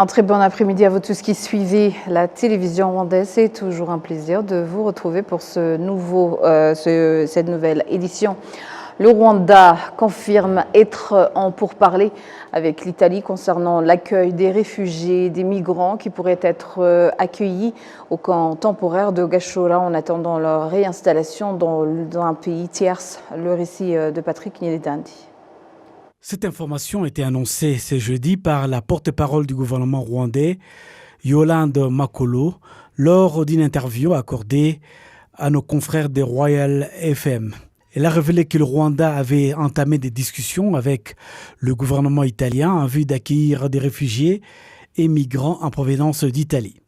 Un très bon après-midi à vous tous qui suivez la télévision rwandaise. C'est toujours un plaisir de vous retrouver pour cette nouvelle édition. Le Rwanda confirme être en pourparlers avec l'Italie concernant l'accueil des réfugiés, des migrants qui pourraient être accueillis au camp temporaire de Gashora en attendant leur réinstallation dans un pays tierce. Le récit de Patrick Nyedandi. Cette information a été annoncée ce jeudi par la porte-parole du gouvernement rwandais, Yolande Makolo, lors d'une interview accordée à nos confrères de Royal FM. Elle a révélé que le Rwanda avait entamé des discussions avec le gouvernement italien en vue d'accueillir des réfugiés et migrants en provenance d'Italie.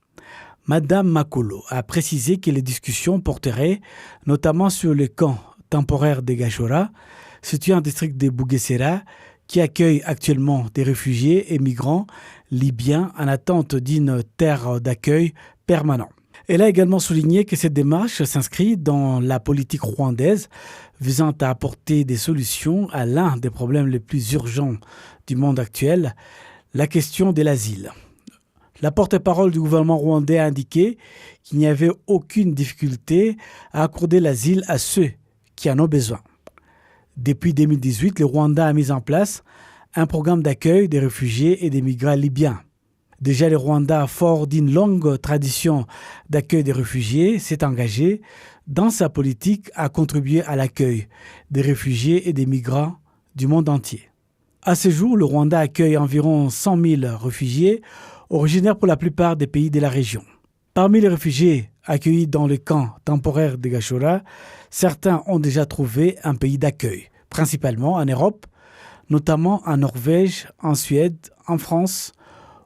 Madame Makolo a précisé que les discussions porteraient notamment sur le camp temporaire de Gashora, situé en district de Bugesera, qui accueille actuellement des réfugiés et migrants libyens en attente d'une terre d'accueil permanent. Elle a également souligné que cette démarche s'inscrit dans la politique rwandaise visant à apporter des solutions à l'un des problèmes les plus urgents du monde actuel, la question de l'asile. La porte-parole du gouvernement rwandais a indiqué qu'il n'y avait aucune difficulté à accorder l'asile à ceux qui en ont besoin. Depuis 2018, le Rwanda a mis en place un programme d'accueil des réfugiés et des migrants libyens. Déjà, le Rwanda, fort d'une longue tradition d'accueil des réfugiés, s'est engagé dans sa politique à contribuer à l'accueil des réfugiés et des migrants du monde entier. À ce jour, le Rwanda accueille environ 100 000 réfugiés, originaires pour la plupart des pays de la région. Parmi les réfugiés accueillis dans le camp temporaire de Gashora, certains ont déjà trouvé un pays d'accueil, principalement en Europe, notamment en Norvège, en Suède, en France,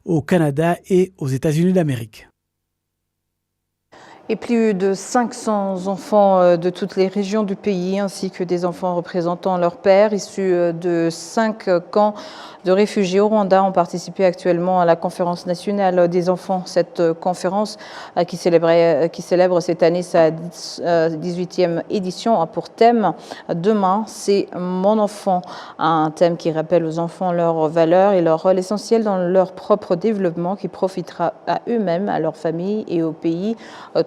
au Canada et aux États-Unis d'Amérique. Et plus de 500 enfants de toutes les régions du pays, ainsi que des enfants représentant leur père, issus de 5 camps de réfugiés au Rwanda, ont participé actuellement à la conférence nationale des enfants. Cette conférence qui célèbre cette année sa 18e édition a pour thème « Demain, c'est mon enfant », un thème qui rappelle aux enfants leurs valeurs et leur rôle essentiel dans leur propre développement qui profitera à eux-mêmes, à leur famille et au pays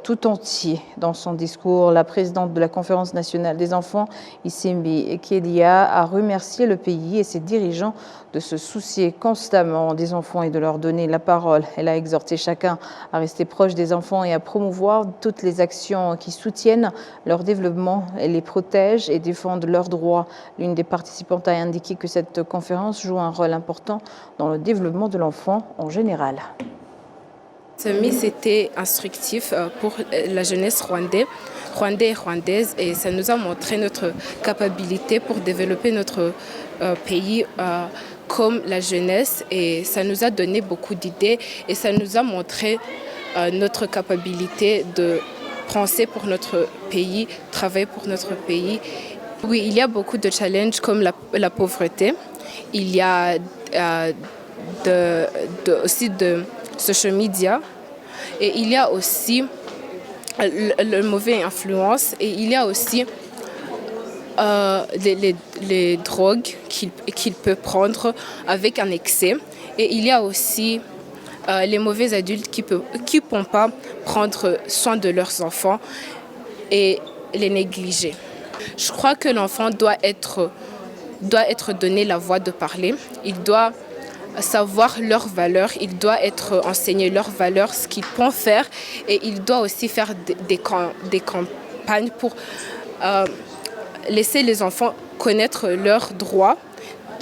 tout entier. Dans son discours, la présidente de la Conférence nationale des enfants, Isimbi Kedia, a remercié le pays et ses dirigeants de se soucier constamment des enfants et de leur donner la parole. Elle a exhorté chacun à rester proche des enfants et à promouvoir toutes les actions qui soutiennent leur développement, et les protègent et défendent leurs droits. L'une des participantes a indiqué que cette conférence joue un rôle important dans le développement de l'enfant en général. Ce MIS était instructif pour la jeunesse rwandaise et rwandaise, et ça nous a montré notre capacité pour développer notre pays comme la jeunesse, et ça nous a donné beaucoup d'idées et ça nous a montré notre capacité de penser pour notre pays, travailler pour notre pays. Oui, il y a beaucoup de challenges comme la pauvreté, il y a aussi de social media, et il y a aussi le mauvais influence, et il y a aussi les drogues qu'il peut prendre avec un excès, et il y a aussi les mauvais adultes qui ne peuvent pas prendre soin de leurs enfants et les négliger. Je crois que l'enfant doit être donné la voix de parler, il doit savoir leurs valeurs, il doit être enseigné leurs valeurs, ce qu'ils peuvent faire, et il doit aussi faire des campagnes pour laisser les enfants connaître leurs droits,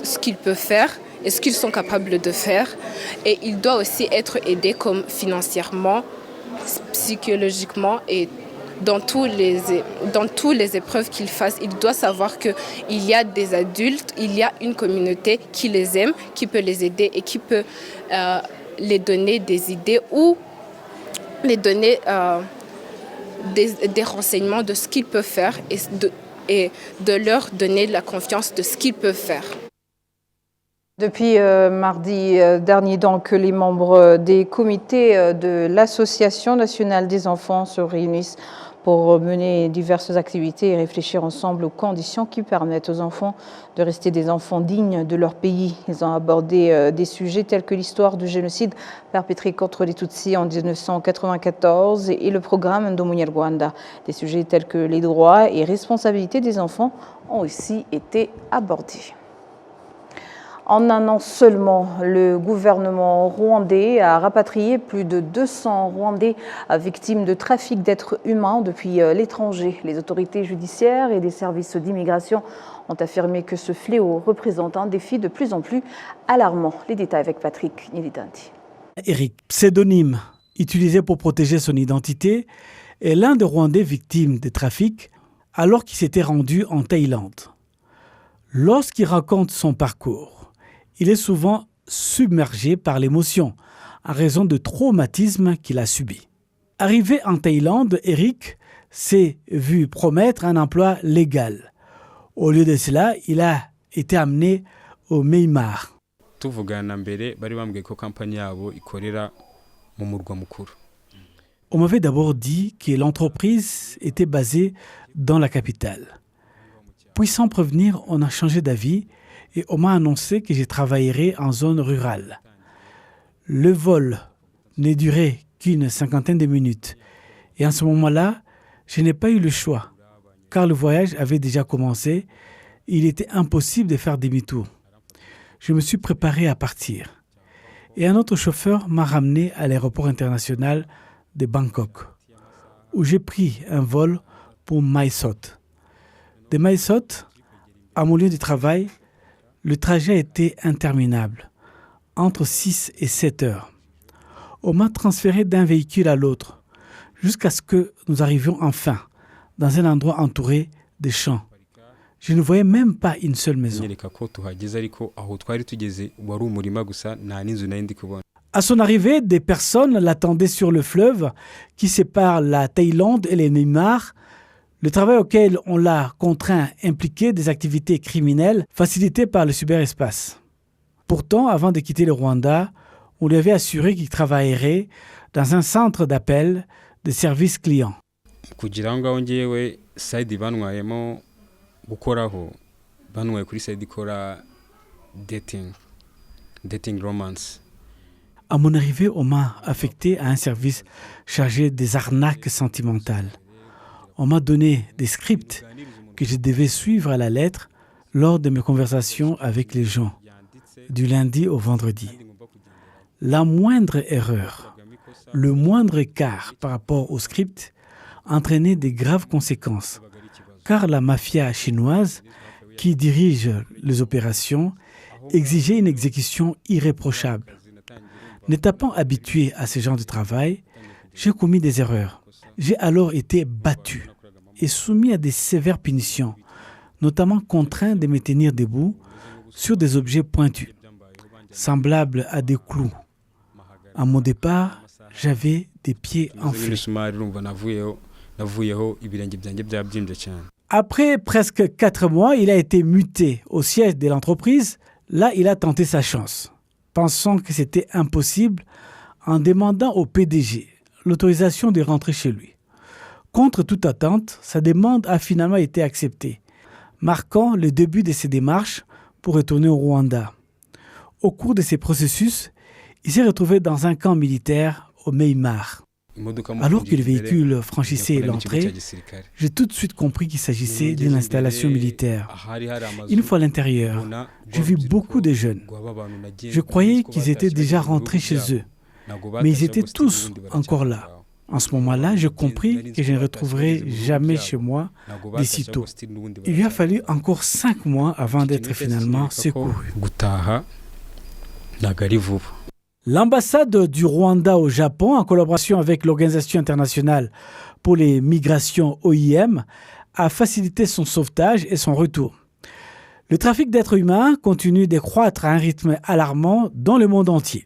ce qu'ils peuvent faire et ce qu'ils sont capables de faire. Et il doit aussi être aidé comme financièrement, psychologiquement, et dans toutes les épreuves qu'il fasse, il doit savoir qu'il y a des adultes, il y a une communauté qui les aime, qui peut les aider et qui peut les donner des idées ou les donner des renseignements de ce qu'ils peuvent faire et de leur donner la confiance de ce qu'ils peuvent faire. Depuis mardi dernier, donc, les membres des comités de l'Association nationale des enfants se réunissent pour mener diverses activités et réfléchir ensemble aux conditions qui permettent aux enfants de rester des enfants dignes de leur pays. Ils ont abordé des sujets tels que l'histoire du génocide perpétré contre les Tutsis en 1994 et le programme Ndomunyarwanda. Des sujets tels que les droits et responsabilités des enfants ont aussi été abordés. En un an seulement, le gouvernement rwandais a rapatrié plus de 200 Rwandais victimes de trafic d'êtres humains depuis l'étranger. Les autorités judiciaires et des services d'immigration ont affirmé que ce fléau représente un défi de plus en plus alarmant. Les détails avec Patrick Nilidanti. Eric, pseudonyme utilisé pour protéger son identité, est l'un des Rwandais victimes de trafic alors qu'il s'était rendu en Thaïlande. Lorsqu'il raconte son parcours, il est souvent submergé par l'émotion en raison de traumatismes qu'il a subis. Arrivé en Thaïlande, Eric s'est vu promettre un emploi légal. Au lieu de cela, il a été amené au Myanmar. On m'avait d'abord dit que l'entreprise était basée dans la capitale. Puis sans prévenir, on a changé d'avis et on m'a annoncé que je travaillerais en zone rurale. Le vol ne durait qu'une cinquantaine de minutes. Et en ce moment-là, je n'ai pas eu le choix, car le voyage avait déjà commencé. Il était impossible de faire demi-tour. Je me suis préparé à partir. Et un autre chauffeur m'a ramené à l'aéroport international de Bangkok, où j'ai pris un vol pour Mae Sot. De Mae Sot à mon lieu de travail, le trajet a été interminable, entre 6 et 7 heures. On m'a transféré d'un véhicule à l'autre, jusqu'à ce que nous arrivions enfin dans un endroit entouré de champs. Je ne voyais même pas une seule maison. À son arrivée, des personnes l'attendaient sur le fleuve qui sépare la Thaïlande et le Myanmar. Le travail auquel on l'a contraint impliquait des activités criminelles facilitées par le cyberespace. Pourtant, avant de quitter le Rwanda, on lui avait assuré qu'il travaillerait dans un centre d'appel de services clients. À mon arrivée, on m'a affecté à un service chargé des arnaques sentimentales. On m'a donné des scripts que je devais suivre à la lettre lors de mes conversations avec les gens, du lundi au vendredi. La moindre erreur, le moindre écart par rapport au script entraînait de graves conséquences, car la mafia chinoise, qui dirige les opérations, exigeait une exécution irréprochable. N'étant pas habitué à ce genre de travail, j'ai commis des erreurs. J'ai alors été battu et soumis à des sévères punitions, notamment contraint de me tenir debout sur des objets pointus, semblables à des clous. À mon départ, j'avais des pieds enflés. Après presque 4 mois, il a été muté au siège de l'entreprise. Là, il a tenté sa chance, pensant que c'était impossible en demandant au PDG l'autorisation de rentrer chez lui. Contre toute attente, sa demande a finalement été acceptée, marquant le début de ses démarches pour retourner au Rwanda. Au cours de ces processus, il s'est retrouvé dans un camp militaire au Myanmar. Alors que le véhicule franchissait l'entrée, j'ai tout de suite compris qu'il s'agissait d'une installation militaire. Une fois à l'intérieur, j'ai vu beaucoup de jeunes. Je croyais qu'ils étaient déjà rentrés chez eux, mais ils étaient tous encore là. En ce moment-là, j'ai compris que je ne retrouverais jamais chez moi d'ici tôt. Il lui a fallu encore 5 mois avant d'être finalement secouru. L'ambassade du Rwanda au Japon, en collaboration avec l'Organisation internationale pour les migrations OIM, a facilité son sauvetage et son retour. Le trafic d'êtres humains continue de croître à un rythme alarmant dans le monde entier.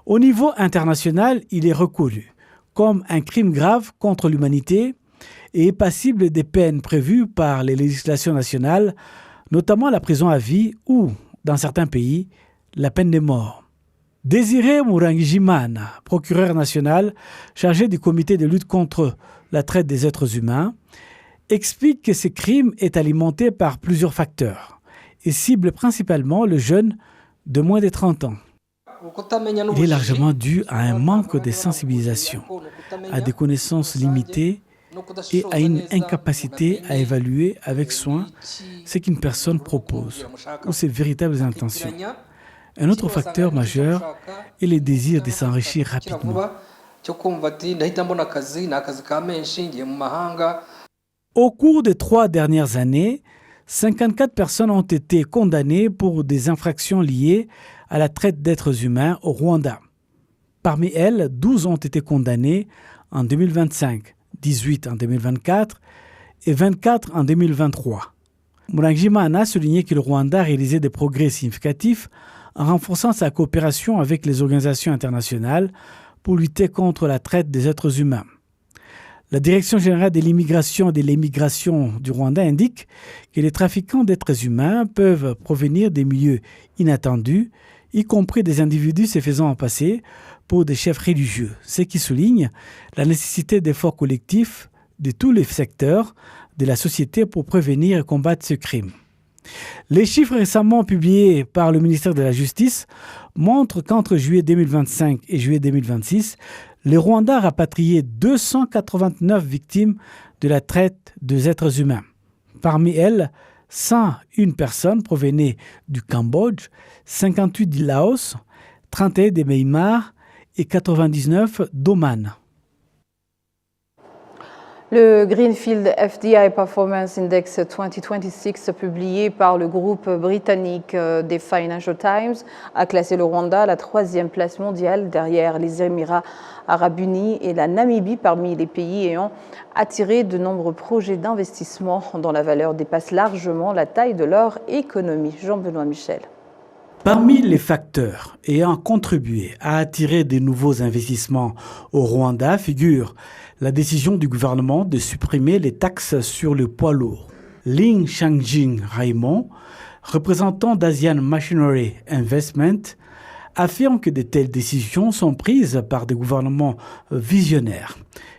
Au niveau international, il est reconnu comme un crime grave contre l'humanité et est passible des peines prévues par les législations nationales, notamment la prison à vie ou, dans certains pays, la peine de mort. Désiré Murangijimana, procureur national chargé du comité de lutte contre la traite des êtres humains, explique que ce crime est alimenté par plusieurs facteurs et cible principalement le jeune de moins de 30 ans. Il est largement dû à un manque de sensibilisation, à des connaissances limitées et à une incapacité à évaluer avec soin ce qu'une personne propose ou ses véritables intentions. Un autre facteur majeur est le désir de s'enrichir rapidement. Au cours des 3 dernières années, 54 personnes ont été condamnées pour des infractions liées à la traite d'êtres humains au Rwanda. Parmi elles, 12 ont été condamnées en 2025, 18 en 2024 et 24 en 2023. Murangiimana a souligné que le Rwanda a réalisé des progrès significatifs en renforçant sa coopération avec les organisations internationales pour lutter contre la traite des êtres humains. La Direction générale de l'immigration et de l'émigration du Rwanda indique que les trafiquants d'êtres humains peuvent provenir des milieux inattendus, y compris des individus se faisant passer pour des chefs religieux, ce qui souligne la nécessité d'efforts collectifs de tous les secteurs de la société pour prévenir et combattre ce crime. Les chiffres récemment publiés par le ministère de la Justice montrent qu'entre juillet 2025 et juillet 2026, le Rwanda a rapatrié 289 victimes de la traite des êtres humains. Parmi elles, 101 personnes provenaient du Cambodge, 58 du Laos, 31 des Myanmar et 99 d'Oman. Le Greenfield FDI Performance Index 2026, publié par le groupe britannique des Financial Times, a classé le Rwanda à la 3e place mondiale derrière les Émirats arabes unis et la Namibie parmi les pays ayant attiré de nombreux projets d'investissement dont la valeur dépasse largement la taille de leur économie. Jean-Benoît Michel. Parmi les facteurs ayant contribué à attirer de nouveaux investissements au Rwanda figure la décision du gouvernement de supprimer les taxes sur le poids lourd. Ling Changjing Raymond, représentant d'Asian Machinery Investment, affirme que de telles décisions sont prises par des gouvernements visionnaires.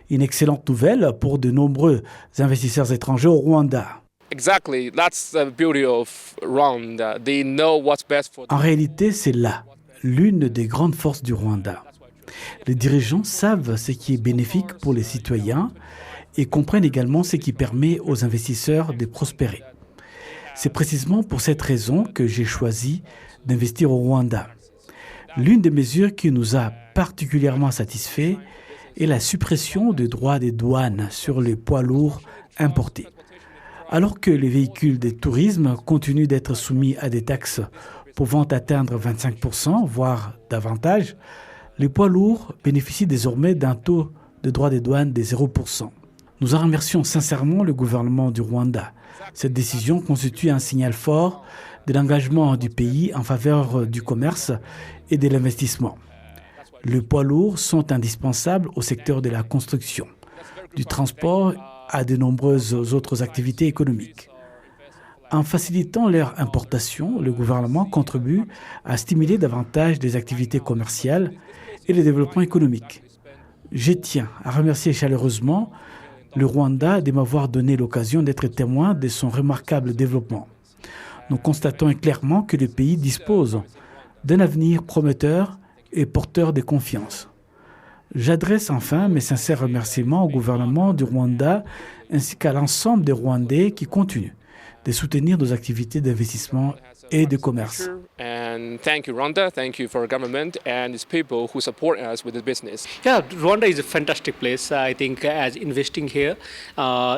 Une excellente nouvelle pour de nombreux investisseurs étrangers au Rwanda. Exactly, that's the beauty of Rwanda. They know what's best for them. En réalité, c'est là l'une des grandes forces du Rwanda. Les dirigeants savent ce qui est bénéfique pour les citoyens et comprennent également ce qui permet aux investisseurs de prospérer. C'est précisément pour cette raison que j'ai choisi d'investir au Rwanda. L'une des mesures qui nous a particulièrement satisfaits est la suppression des droits des douanes sur les poids lourds importés. Alors que les véhicules de tourisme continuent d'être soumis à des taxes pouvant atteindre 25%, voire davantage, les poids lourds bénéficient désormais d'un taux de droits des douanes de 0%. Nous en remercions sincèrement le gouvernement du Rwanda. Cette décision constitue un signal fort de l'engagement du pays en faveur du commerce et de l'investissement. Les poids lourds sont indispensables au secteur de la construction, du transport à de nombreuses autres activités économiques. En facilitant leur importation, le gouvernement contribue à stimuler davantage des activités commerciales et le développement économique. Je tiens à remercier chaleureusement le Rwanda de m'avoir donné l'occasion d'être témoin de son remarquable développement. Nous constatons clairement que le pays dispose d'un avenir prometteur et porteur de confiance. J'adresse enfin mes sincères remerciements au gouvernement du Rwanda ainsi qu'à l'ensemble des Rwandais qui continuent de soutenir nos activités d'investissement et de commerce. And thank you, Rwanda. Thank you for our government and its people who support us with this business. Yeah, Rwanda is a fantastic place. I think as investing here,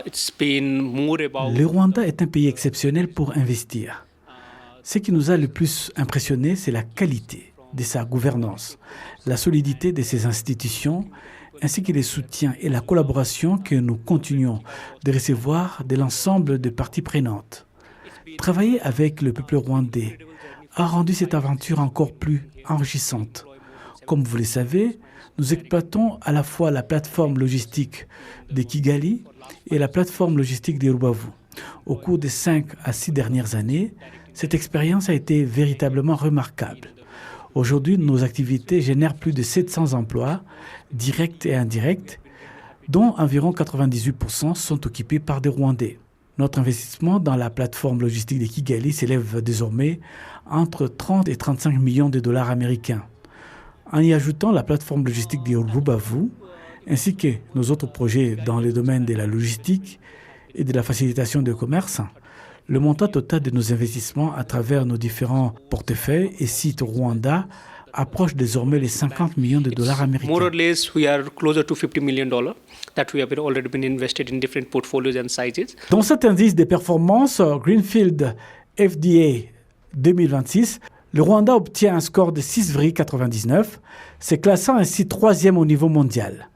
it's been more about... Le Rwanda est un pays exceptionnel pour investir. Ce qui nous a le plus impressionné, c'est la qualité de sa gouvernance, la solidité de ses institutions, ainsi que les soutiens et la collaboration que nous continuons de recevoir de l'ensemble des parties prenantes. Travailler avec le peuple rwandais a rendu cette aventure encore plus enrichissante. Comme vous le savez, nous exploitons à la fois la plateforme logistique de Kigali et la plateforme logistique de Rubavu. Au cours des 5 à 6 dernières années, cette expérience a été véritablement remarquable. Aujourd'hui, nos activités génèrent plus de 700 emplois, directs et indirects, dont environ 98% sont occupés par des Rwandais. Notre investissement dans la plateforme logistique de Kigali s'élève désormais entre 30 et 35 millions de dollars américains. En y ajoutant la plateforme logistique de Rubavu, ainsi que nos autres projets dans le domaine de la logistique et de la facilitation de commerce, le montant total de nos investissements à travers nos différents portefeuilles et sites Rwanda approche désormais les 50 millions de dollars américains. More or less, we are closer to $50 million that we have already been invested in different portfolios and sizes. Dans cet indice des performances Greenfield FDA 2026, le Rwanda obtient un score de 6,99, se classant ainsi troisième au niveau mondial.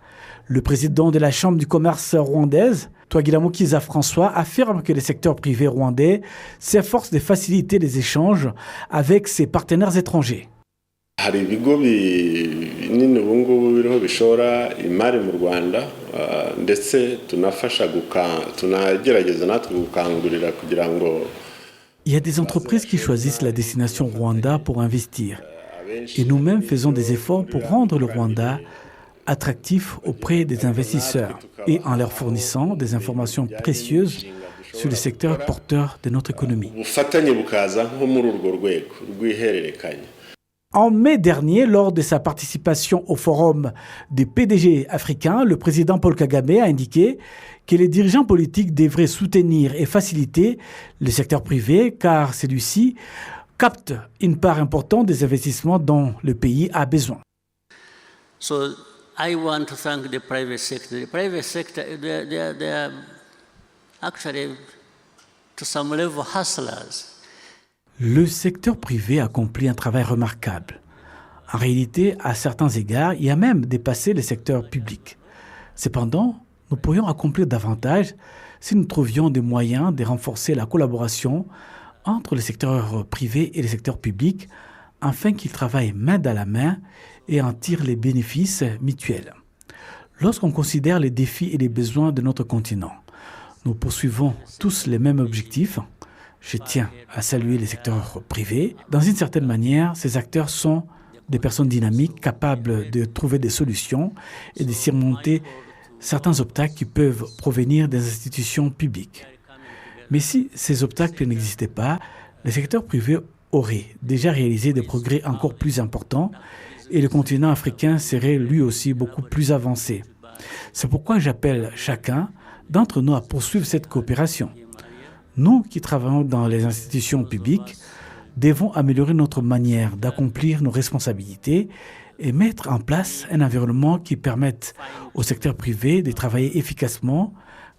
Le président de la Chambre du commerce rwandaise, Twagiramukiza François, affirme que le secteur privé rwandais s'efforce de faciliter les échanges avec ses partenaires étrangers. Hari ibigo binini ubu ngubu biriho bishora imari mu Rwanda ndetse tunagerageza natwe gukangurira kugira ngo. Il y a des entreprises qui choisissent la destination Rwanda pour investir. Et nous-mêmes faisons des efforts pour rendre le Rwanda attractif auprès des investisseurs et en leur fournissant des informations précieuses sur le secteur porteur de notre économie. En mai dernier, lors de sa participation au forum des PDG africains, le président Paul Kagame a indiqué que les dirigeants politiques devraient soutenir et faciliter le secteur privé car celui-ci capte une part importante des investissements dont le pays a besoin. So I want to thank the private sector. The private sector, they are actually to some level hustlers. Le secteur privé accomplit un travail remarquable. En réalité, à certains égards, il a même dépassé le secteur public. Cependant, nous pourrions accomplir davantage si nous trouvions des moyens de renforcer la collaboration entre le secteur privé et le secteur public afin qu'ils travaillent main dans la main et en tirent les bénéfices mutuels. Lorsqu'on considère les défis et les besoins de notre continent, nous poursuivons tous les mêmes objectifs. Je tiens à saluer les secteurs privés. Dans une certaine manière, ces acteurs sont des personnes dynamiques capables de trouver des solutions et de surmonter certains obstacles qui peuvent provenir des institutions publiques. Mais si ces obstacles n'existaient pas, le secteur privé aurait déjà réalisé des progrès encore plus importants et le continent africain serait lui aussi beaucoup plus avancé. C'est pourquoi j'appelle chacun d'entre nous à poursuivre cette coopération. Nous qui travaillons dans les institutions publiques devons améliorer notre manière d'accomplir nos responsabilités et mettre en place un environnement qui permette au secteur privé de travailler efficacement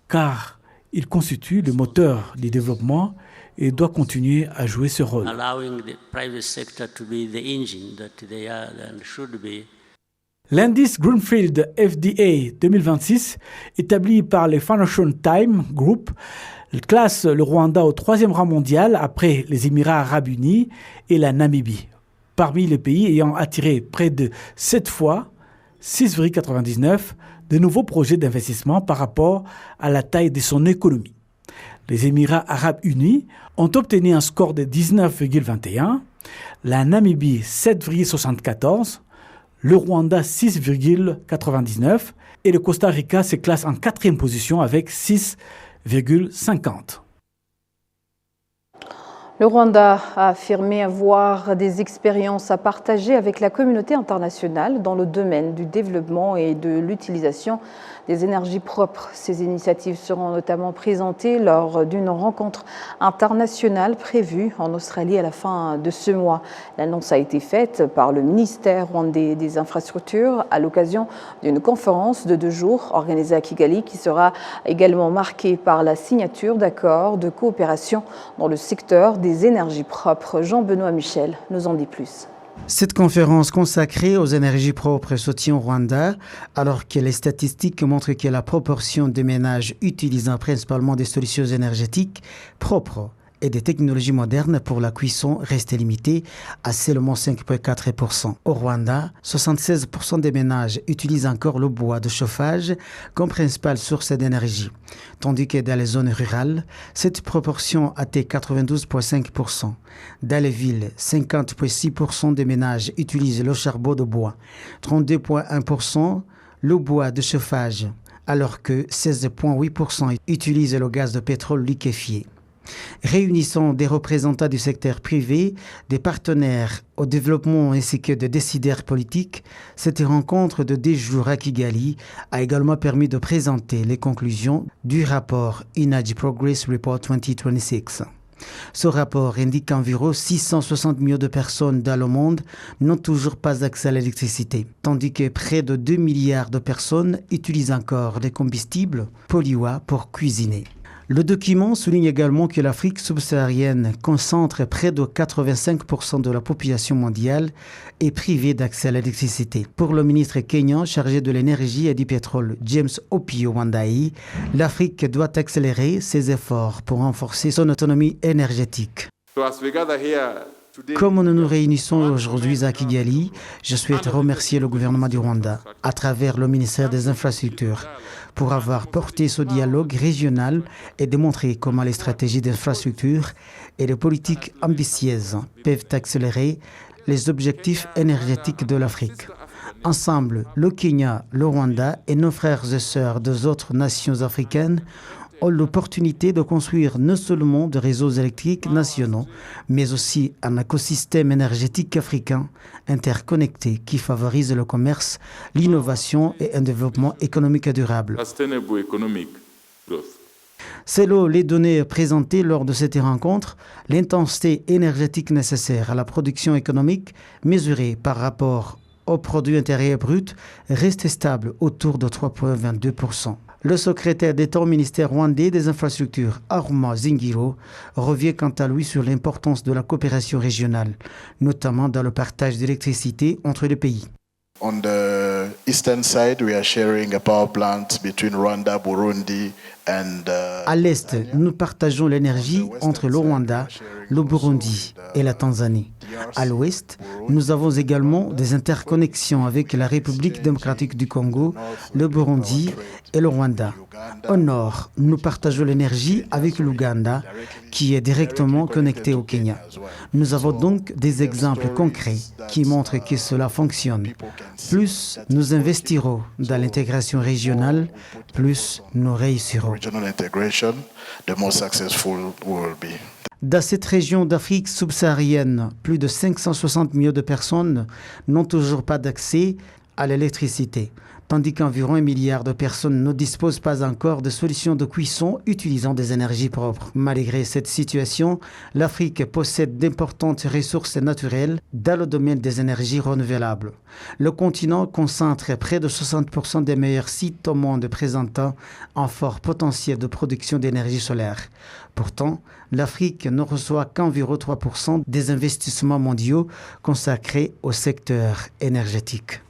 car il constitue le moteur du développement et doit continuer à jouer ce rôle. L'indice Greenfield FDA 2026, établi par le Financial Times Group, classe le Rwanda au 3e rang mondial après les Émirats arabes unis et la Namibie, parmi les pays ayant attiré près de 7 fois, 6,99, de nouveaux projets d'investissement par rapport à la taille de son économie. Les Émirats arabes unis ont obtenu un score de 19,21, la Namibie 7,74, le Rwanda 6,99 et le Costa Rica se classe en 4e position avec 6,50. Le Rwanda a affirmé avoir des expériences à partager avec la communauté internationale dans le domaine du développement et de l'utilisation des énergies propres. Ces initiatives seront notamment présentées lors d'une rencontre internationale prévue en Australie à la fin de ce mois. L'annonce a été faite par le ministère rwandais des Infrastructures à l'occasion d'une conférence de 2 jours organisée à Kigali qui sera également marquée par la signature d'accords de coopération dans le secteur des énergies propres. Jean-Benoît Michel nous en dit plus. Cette conférence consacrée aux énergies propres se tient au Rwanda, alors que les statistiques montrent que la proportion des ménages utilisant principalement des solutions énergétiques propres et des technologies modernes pour la cuisson reste limitée à seulement 5,4%. Au Rwanda, 76% des ménages utilisent encore le bois de chauffage comme principale source d'énergie, tandis que dans les zones rurales, cette proportion atteint 92,5%. Dans les villes, 50,6% des ménages utilisent le charbon de bois, 32,1% le bois de chauffage, alors que 16,8% utilisent le gaz de pétrole liquéfié. Réunissant des représentants du secteur privé, des partenaires au développement ainsi que des décideurs politiques, cette rencontre de 10 jours à Kigali a également permis de présenter les conclusions du rapport Energy Progress Report 2026. Ce rapport indique qu'environ 660 millions de personnes dans le monde n'ont toujours pas accès à l'électricité, tandis que près de 2 milliards de personnes utilisent encore des combustibles polluants pour cuisiner. Le document souligne également que l'Afrique subsaharienne concentre près de 85% de la population mondiale et privée d'accès à l'électricité. Pour le ministre kenyan chargé de l'énergie et du pétrole, James Opiyo Wandayi, l'Afrique doit accélérer ses efforts pour renforcer son autonomie énergétique. Comme nous nous réunissons aujourd'hui à Kigali, je souhaite remercier le gouvernement du Rwanda, à travers le ministère des Infrastructures, pour avoir porté ce dialogue régional et démontré comment les stratégies d'infrastructure et les politiques ambitieuses peuvent accélérer les objectifs énergétiques de l'Afrique. Ensemble, le Kenya, le Rwanda et nos frères et sœurs des autres nations africaines ont l'opportunité de construire non seulement des réseaux électriques nationaux, mais aussi un écosystème énergétique africain interconnecté qui favorise le commerce, l'innovation et un développement économique durable. Selon les données présentées lors de cette rencontre, l'intensité énergétique nécessaire à la production économique mesurée par rapport au produit intérieur brut reste stable autour de 3,22%. Le secrétaire d'État au ministère rwandais des Infrastructures, Aruma Zingiro, revient quant à lui sur l'importance de la coopération régionale, notamment dans le partage d'électricité entre les pays. On the eastern side, we are sharing a power plant between Rwanda, Burundi and à l'est, nous partageons l'énergie entre le Rwanda, le Burundi et la Tanzanie. À l'ouest, nous avons également des interconnexions avec la République démocratique du Congo, le Burundi et le Rwanda. Au nord, nous partageons l'énergie avec l'Ouganda, qui est directement connecté au Kenya. Nous avons donc des exemples concrets qui montrent que cela fonctionne. Plus nous investirons dans l'intégration régionale, plus nous réussirons. Dans cette région d'Afrique subsaharienne, plus de 560 millions de personnes n'ont toujours pas d'accès à l'électricité, tandis qu'environ 1 milliard de personnes ne disposent pas encore de solutions de cuisson utilisant des énergies propres. Malgré cette situation, l'Afrique possède d'importantes ressources naturelles dans le domaine des énergies renouvelables. Le continent concentre près de 60% des meilleurs sites au monde présentant un fort potentiel de production d'énergie solaire. Pourtant, l'Afrique ne reçoit qu'environ 3% des investissements mondiaux consacrés au secteur énergétique.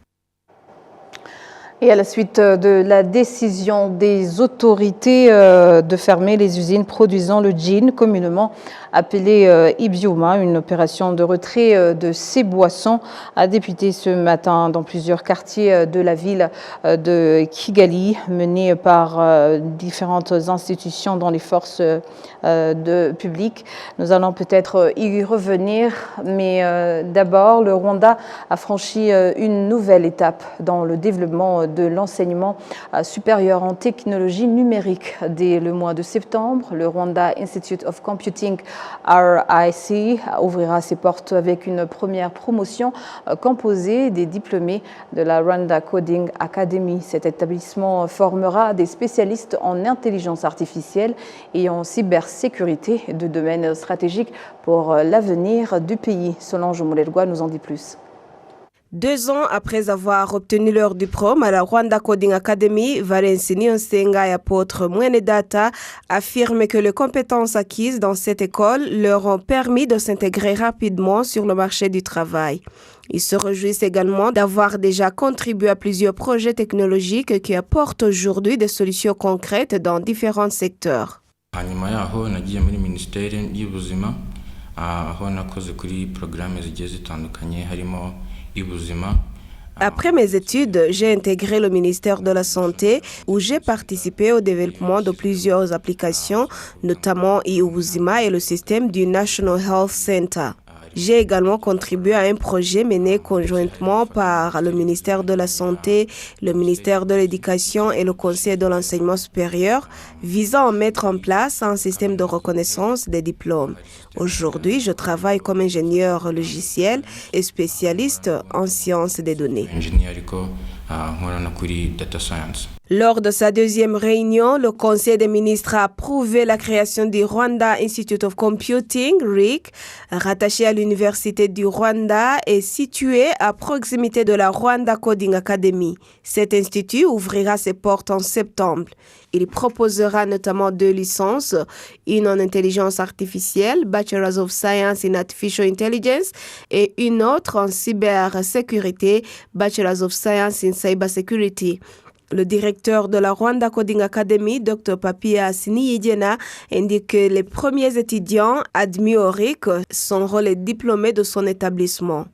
Et à la suite de la décision des autorités de fermer les usines produisant le gin, communément appelé Ibioma, une opération de retrait de ces boissons a débuté ce matin dans plusieurs quartiers de la ville de Kigali, menée par différentes institutions dans les forces publiques. Nous allons peut-être y revenir, mais d'abord, le Rwanda a franchi une nouvelle étape dans le développement de l'enseignement supérieur en technologie numérique. Dès le mois de septembre, le Rwanda Institute of Computing, RIC, ouvrira ses portes avec une première promotion composée des diplômés de la Rwanda Coding Academy. Cet établissement formera des spécialistes en intelligence artificielle et en cybersécurité, deux domaines stratégiques pour l'avenir du pays. Solange Moulergois nous en dit plus. 2 ans après avoir obtenu leur diplôme à la Rwanda Coding Academy, Valensi Niyonsenga et apôtre Mwenedata affirment que les compétences acquises dans cette école leur ont permis de s'intégrer rapidement sur le marché du travail. Ils se réjouissent également d'avoir déjà contribué à plusieurs projets technologiques qui apportent aujourd'hui des solutions concrètes dans différents secteurs. Après mes études, j'ai intégré le ministère de la Santé où j'ai participé au développement de plusieurs applications, notamment iUbuzima et le système du National Health Center. J'ai également contribué à un projet mené conjointement par le ministère de la Santé, le ministère de l'Éducation et le Conseil de l'enseignement supérieur visant à mettre en place un système de reconnaissance des diplômes. Aujourd'hui, je travaille comme ingénieur logiciel et spécialiste en sciences des données. Lors de sa deuxième réunion, le Conseil des ministres a approuvé la création du Rwanda Institute of Computing, RIC, rattaché à l'Université du Rwanda et situé à proximité de la Rwanda Coding Academy. Cet institut ouvrira ses portes en septembre. Il proposera notamment 2 licences, une en intelligence artificielle, Bachelor of Science in Artificial Intelligence, et une autre en cybersécurité, Bachelor of Science in Cybersecurity. Le directeur de la Rwanda Coding Academy, Dr Papia Siniyigena, indique que les premiers étudiants admis au RIC sont les diplômés de son établissement.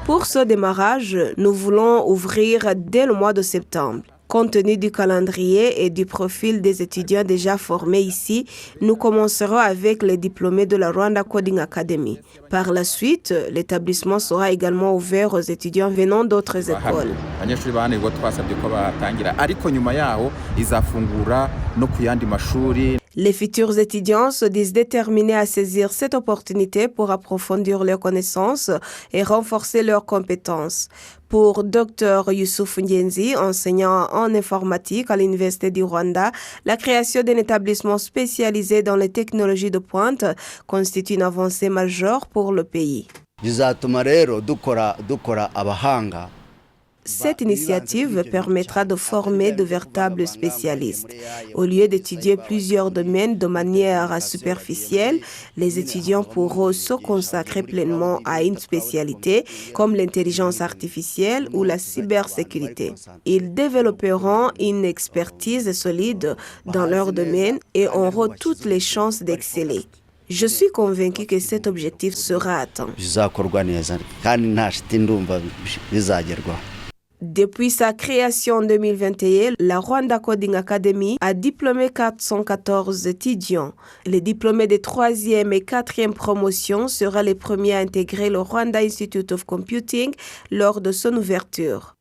Pour ce démarrage, nous voulons ouvrir dès le mois de septembre. Compte tenu du calendrier et du profil des étudiants déjà formés ici, nous commencerons avec les diplômés de la Rwanda Coding Academy. Par la suite, l'établissement sera également ouvert aux étudiants venant d'autres écoles. Les futurs étudiants se disent déterminés à saisir cette opportunité pour approfondir leurs connaissances et renforcer leurs compétences. Pour Dr Youssouf Ngenzi, enseignant en informatique à l'Université du Rwanda, la création d'un établissement spécialisé dans les technologies de pointe constitue une avancée majeure pour le pays. Cette initiative permettra de former de véritables spécialistes. Au lieu d'étudier plusieurs domaines de manière superficielle, les étudiants pourront se consacrer pleinement à une spécialité comme l'intelligence artificielle ou la cybersécurité. Ils développeront une expertise solide dans leur domaine et auront toutes les chances d'exceller. Je suis convaincu que cet objectif sera atteint. Depuis sa création en 2021, la Rwanda Coding Academy a diplômé 414 étudiants. Les diplômés de 3e et 4e promotion seront les premiers à intégrer le Rwanda Institute of Computing lors de son ouverture.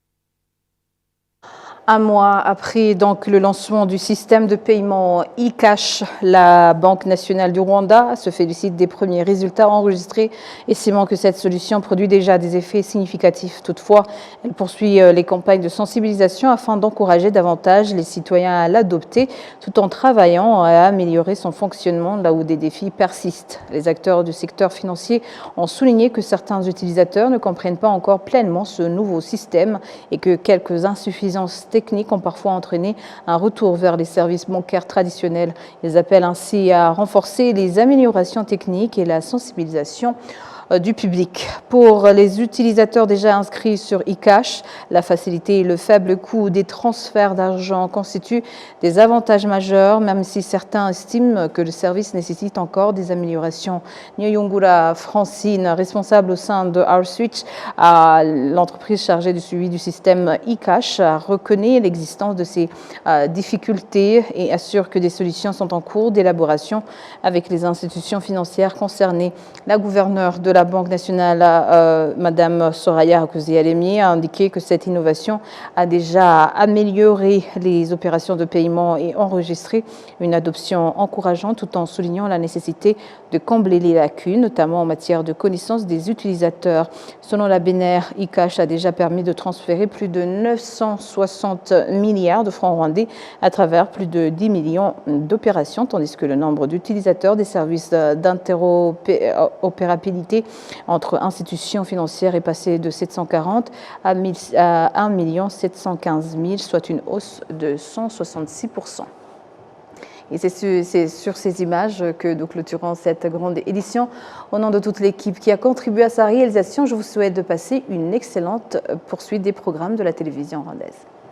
Un mois après donc, le lancement du système de paiement e-cash, la Banque nationale du Rwanda se félicite des premiers résultats enregistrés, estimant que cette solution produit déjà des effets significatifs. Toutefois, elle poursuit les campagnes de sensibilisation afin d'encourager davantage les citoyens à l'adopter, tout en travaillant à améliorer son fonctionnement là où des défis persistent. Les acteurs du secteur financier ont souligné que certains utilisateurs ne comprennent pas encore pleinement ce nouveau système et que quelques insuffisances techniques ont parfois entraîné un retour vers les services bancaires traditionnels. Ils appellent ainsi à renforcer les améliorations techniques et la sensibilisation du public. Pour les utilisateurs déjà inscrits sur eCash, la facilité et le faible coût des transferts d'argent constituent des avantages majeurs, même si certains estiment que le service nécessite encore des améliorations. Nyoyongura Francine, responsable au sein de R-Switch, l'entreprise chargée du suivi du système eCash, reconnaît l'existence de ces difficultés et assure que des solutions sont en cours d'élaboration avec les institutions financières concernées. La gouverneure de la Banque nationale, Madame Soraya Hakuzi-Alemi, a indiqué que cette innovation a déjà amélioré les opérations de paiement et enregistré une adoption encourageante, tout en soulignant la nécessité de combler les lacunes, notamment en matière de connaissance des utilisateurs. Selon la BNR, eCash a déjà permis de transférer plus de 960 milliards de francs rwandais à travers plus de 10 millions d'opérations, tandis que le nombre d'utilisateurs des services d'interopérabilité entre institutions financières est passé de 740 à 1 715 000, soit une hausse de 166%. Et c'est sur ces images que nous clôturons cette grande édition. Au nom de toute l'équipe qui a contribué à sa réalisation, je vous souhaite de passer une excellente poursuite des programmes de la télévision rwandaise.